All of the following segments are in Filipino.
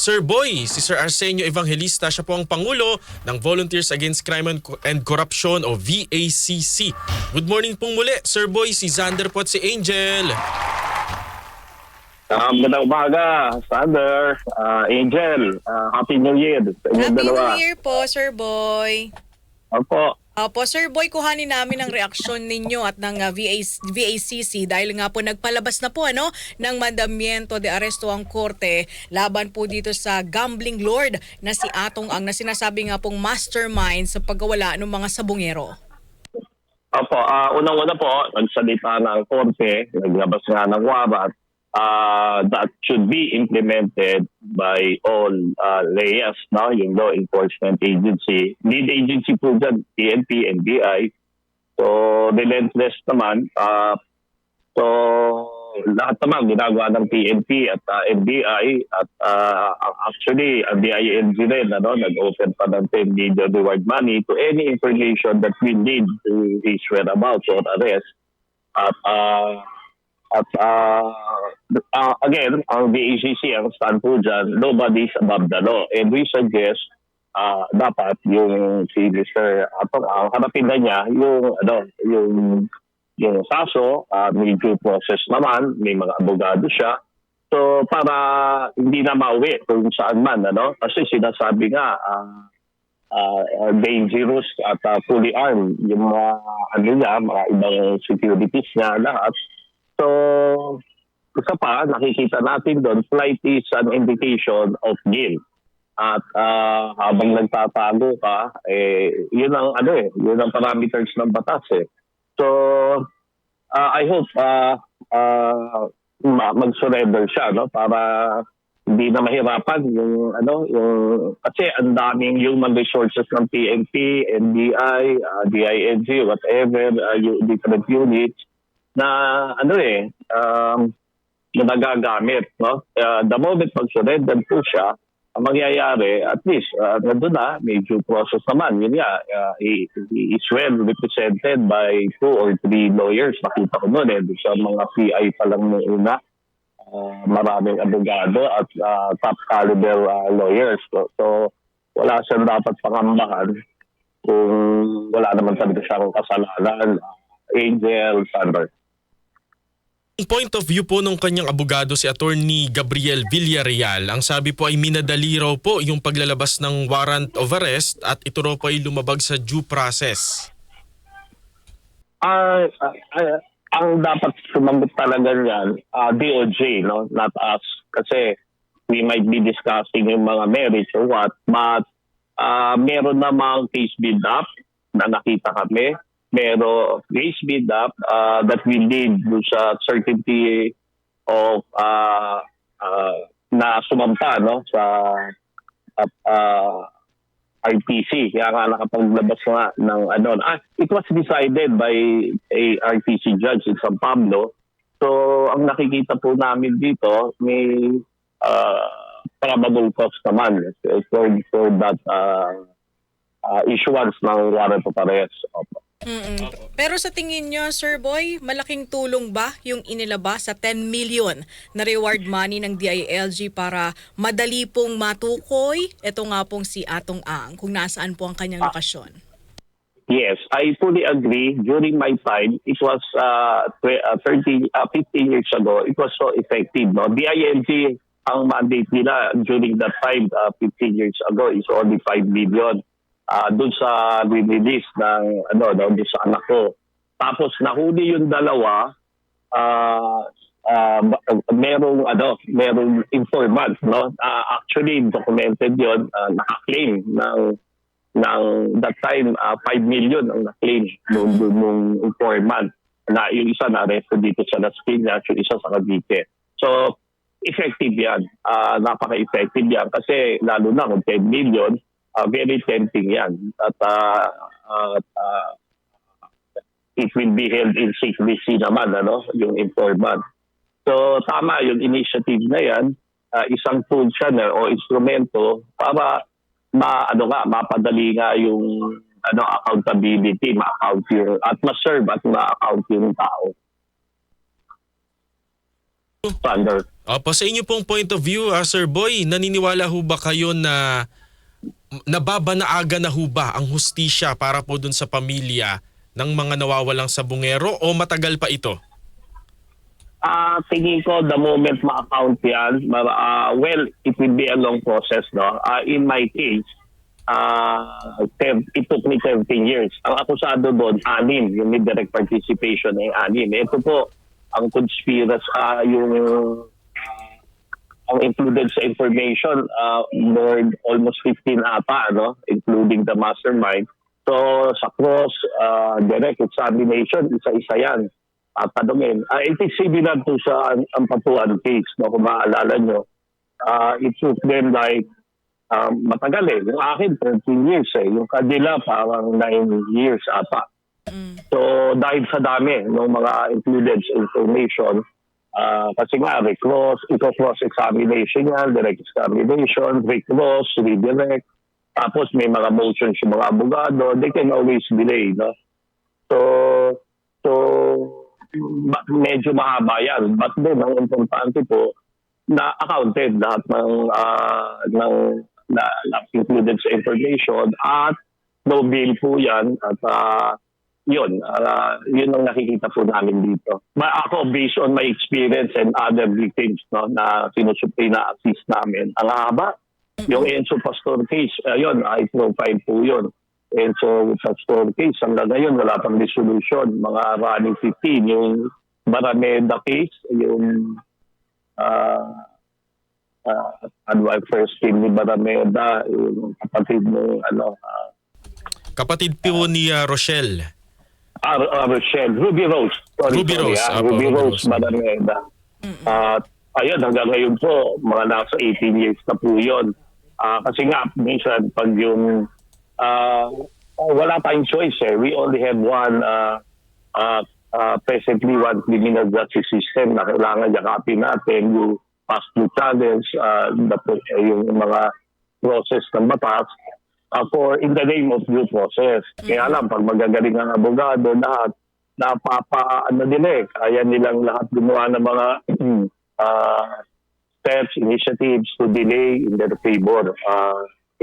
Sir Boy, si Sir Arsenio Evangelista, siya po ang Pangulo ng Volunteers Against Crime and Corruption o VACC. Good morning pong muli, Sir Boy, si Xander po at si Angel. Magandang umaga, Sander, Angel. Happy New Year sa inyong Happy dalawa. New Year po, Sir Boy. Opo. Opo, Sir Boy, kuhanin namin ang reaksyon ninyo at ng VACC dahil nga po nagpalabas na po ng mandamiento de aresto ang korte laban po dito sa gambling lord na si Atong Ang na sinasabi nga pong mastermind sa pagkawala ng mga sabungero. Opo, unang-una po, nagsalita ng korte, naglabas nga ng warrant that should be implemented by all layers, no? Yung law enforcement agency. Lead agency po dyan, PNP, NBI. So, relentless naman. So, lahat naman ginagawa ng PNP at NBI. At actually, ang DILG rin, nag-open pa ng 10 million reward money to any information that we need to his whereabouts or arrest. Again, ang VACC, ang stand po dyan, nobody is above the law. And we suggest dapat yung si Mr. Atong Ang harapin na niya yung kaso, may due process naman, may mga abogado siya. So para hindi na mauwi kung saan man, kasi sinasabi nga dangerous at fully armed yung mga mga ibang securities niya lahat. So, isa pa, nakikita natin doon, flight is an indication of guilt. At habang nagtatago ka, yun ang yun ang parameters ng batas eh. So, I hope mag-surrender siya, para hindi na mahirapan yung kasi ang daming human resources ng PNP, NBI, DILG, whatever, different units na na nagagamit, the moment mag-surrender po siya, ang mangyayari, at least, nandun na, may due process naman. Yun nga, he is well represented by 2 or 3 lawyers. Nakita ko nun sa mga PI pa lang nung una. Maraming abogado at top caliber lawyers. So, wala siyang dapat pangambahan kung wala naman talaga siyang kasalanan. Angel, Sander. Point of view po ng kanyang abogado si Attorney Gabriel Villarreal, ang sabi po ay minadali raw po yung paglalabas ng warrant of arrest at ito raw po ay lumabag sa due process. Ang dapat sumagot talaga niyan, DOJ, not us. Kasi we might be discussing yung mga merits or what, but meron namang case build-up na nakita kami. Pero case build-up that we need sa certainty of na sumampa sa RTC. Kaya nga nakapaglabas nga ng it was decided by a RTC judge in San Pablo. So ang nakikita po namin dito may probable cause naman for that issuance ng warrant of arrest. Pero sa tingin nyo, Sir Boy, malaking tulong ba yung inilabas sa 10 million na reward money ng DILG para madali pong matukoy ito nga pong si Atong Ang kung nasaan po ang kanyang lokasyon? Yes, I fully agree. During my time, it was 15 years ago, it was so effective. DILG, ang mandate nila during that time, 15 years ago, is only 5 million. Doon sa release ng doon sa anak ko. Tapos nahuli yung dalawa, merong informant, actually documented yon, naka-claim ng that time 5 million ang na-claim nung informant na yung isa na-arresto dito sa Las Piñas, yung isa sa Cavite. So effective yan, napaka-effective yan kasi lalo na kung 10 million, very tempting yan. At it will be held in secrecy naman, yung informant. So tama yung initiative na yan, isang tool siya o instrumento para mapadali nga yung accountability, ma-account yung, at ma-serve at ma-account yung tao. Thunder. Opo, sa inyo pong point of view, Sir Boy, naniniwala ho ba kayo na nababanaaga na ho ba ang hustisya para po dun sa pamilya ng mga nawawalang sabungero o matagal pa ito? Tingin ko the moment ma-account yan, well, it will be a long process. No? In my case, it took me 13 years. Ang akusado doon, 6. Yung may direct participation ay 6. Ito po, ang conspiracy, ang included sa information, almost 15 ata, no? Including the mastermind. So sa cross, direct examination, isa-isa yan. Tanungin. It is similar to sa Ampatuan case, no? Kung maaalala nyo. It took them like matagal eh. Yung akin, 13 years eh. Yung kanila, parang 9 years ata. So dahil sa dami ng mga included sa information, kasi nga, cross examination yan, direct examination, recross, redirect. Tapos may mga motions yung mga abogado, they can always delay. No? So medyo mahaba yan. But then, ang importante po, na accounted lahat ng included sa information at no bill po yan at yun ang nakikita po namin dito. Ako, based on my experience and other victims, no, na na-assist namin, ang haba. Yung Enzo Pastor case, yun, I profile po yun. Enzo Pastor case, hanggang ngayon, wala pang resolution. Mga running 15, yung Barameda case, yung first team ni Barameda, yung kapatid mo, Kapatid po ni Rochelle. Rochelle. Ruby Rose. Ruby Rose. Ruby Rose, Barameda. Ayun, hanggang ngayon po, mga nasa 18 years na po yun. Kasi nga, minsan, pag yung wala tayong choice eh. We only have presently one criminal justice system na kailangan yakapin natin yung past due challenge, yung mga process ng batas, for in the name of due process. Kaya alam, pag magagaling ang abogado, lahat, kaya nilang lahat gumawa ng mga steps, initiatives to delay in their favor.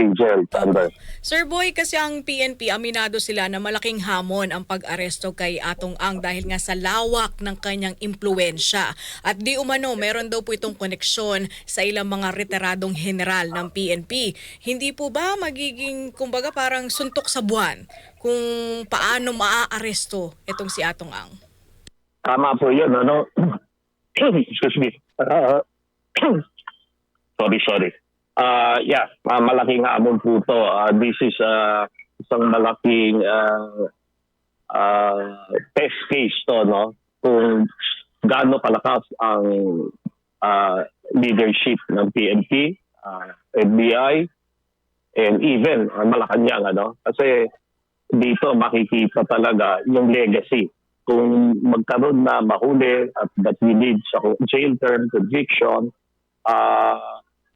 Angel, Thunder. Sir Boy, kasi ang PNP, aminado sila na malaking hamon ang pag-aresto kay Atong Ang dahil nga sa lawak ng kanyang impluensya. At di umano, meron daw po itong koneksyon sa ilang mga retiradong general ng PNP. Hindi po ba magiging, kumbaga parang suntok sa buwan kung paano maaaresto itong si Atong Ang? Tama po yun, ano? Excuse me. Sorry. Malaking hamon po ito. This is isang malaking test case to, no? Kung gaano kalakas ang leadership ng PNP, FBI, and even Malacanang, ano? Kasi dito makikita talaga yung legacy. Kung magkaroon na mahuli at that we need sa jail term, conviction,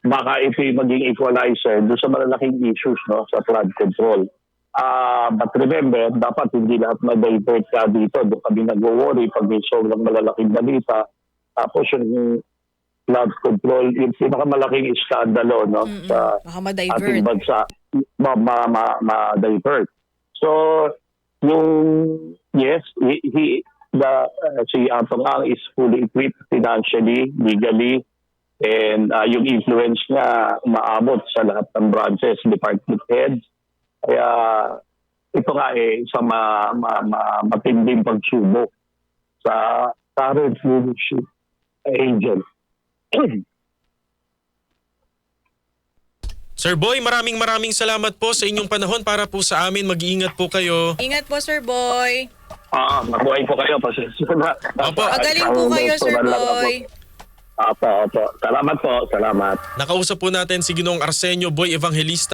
baka ito'y maging equalizer doon sa malalaking issues, no, sa flood control. But remember, dapat hindi lahat ma-divert ka dito. Doon kami nag-worry pag may sobrang malalaking balita. Tapos yung flood control, yung pinakamalaking iskandalo, no, sa ating bansa, ma-divert. So, si Atong Ang is fully equipped financially, legally, and yung influence niya umaabot sa lahat ng branches, department heads. Kaya ito nga isang matinding pagsubok sa current leadership agent. Sir Boy, maraming salamat po sa inyong panahon para po sa amin. Mag-iingat po kayo. Ingat po, Sir Boy. Mabuhay po kayo. Pasensya na. Opo. Magaling po kayo, Sir Boy. Opo. Salamat po. Salamat. Nakausap po natin si Ginoong Arsenio Boy Evangelista.